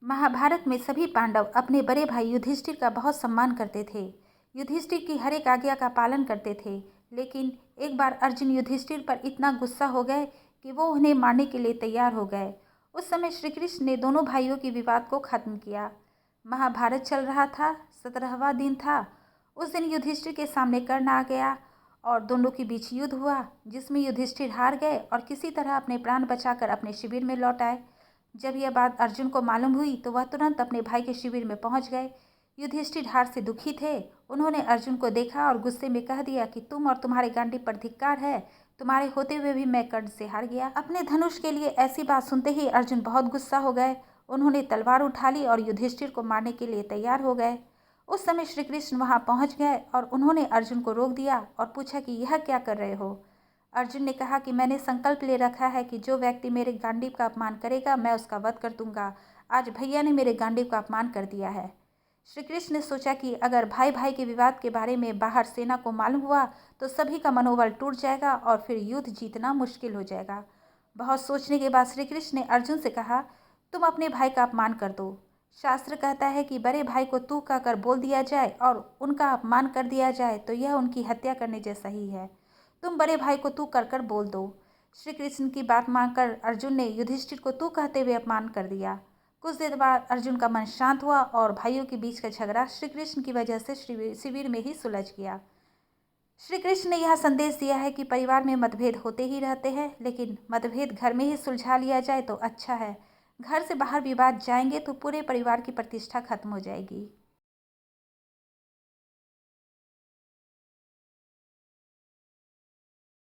महाभारत में सभी पांडव अपने बड़े भाई युधिष्ठिर का बहुत सम्मान करते थे। युधिष्ठिर की हर एक आज्ञा का पालन करते थे। लेकिन एक बार अर्जुन युधिष्ठिर पर इतना गुस्सा हो गए कि वो उन्हें मारने के लिए तैयार हो गए। उस समय श्री कृष्ण ने दोनों भाइयों के विवाद को खत्म किया। महाभारत चल रहा था, 17वां दिन था। उस दिन युधिष्ठिर के सामने कर्ण आ गया और दोनों के बीच युद्ध हुआ, जिसमें युधिष्ठिर हार गए और किसी तरह अपने प्राण बचाकर अपने शिविर में लौट आए। जब यह बात अर्जुन को मालूम हुई तो वह तुरंत अपने भाई के शिविर में पहुंच गए। युधिष्ठिर हार से दुखी थे। उन्होंने अर्जुन को देखा और गुस्से में कह दिया कि तुम और तुम्हारे गांडीव पर धिक्कार है। तुम्हारे होते हुए भी मैं कर्ण से हार गया। अपने धनुष के लिए ऐसी बात सुनते ही अर्जुन बहुत गुस्सा हो गए। उन्होंने तलवार उठा ली और युधिष्ठिर को मारने के लिए तैयार हो गए। उस समय श्री कृष्ण वहां पहुंच गए और उन्होंने अर्जुन को रोक दिया और पूछा कि यह क्या कर रहे हो। अर्जुन ने कहा कि मैंने संकल्प ले रखा है कि जो व्यक्ति मेरे गांडीव का अपमान करेगा मैं उसका वध कर दूंगा। आज भैया ने मेरे गांडीव का अपमान कर दिया है। श्री कृष्ण ने सोचा कि अगर भाई भाई के विवाद के बारे में बाहर सेना को मालूम हुआ तो सभी का मनोबल टूट जाएगा और फिर युद्ध जीतना मुश्किल हो जाएगा। बहुत सोचने के बाद श्री कृष्ण ने अर्जुन से कहा, तुम अपने भाई का अपमान कर दो। शास्त्र कहता है कि बड़े भाई को तू कहकर बोल दिया जाए और उनका अपमान कर दिया जाए तो यह उनकी हत्या करने जैसा ही है। तुम बड़े भाई को तू कर कर बोल दो। श्री कृष्ण की बात मानकर अर्जुन ने युधिष्ठिर को तू कहते हुए अपमान कर दिया। कुछ देर बाद अर्जुन का मन शांत हुआ और भाइयों के बीच का झगड़ा श्री कृष्ण की वजह से शिविर में ही सुलझ गया। श्री कृष्ण ने यह संदेश दिया है कि परिवार में मतभेद होते ही रहते हैं, लेकिन मतभेद घर में ही सुलझा लिया जाए तो अच्छा है। घर से बाहर विवाद जाएंगे तो पूरे परिवार की प्रतिष्ठा खत्म हो जाएगी।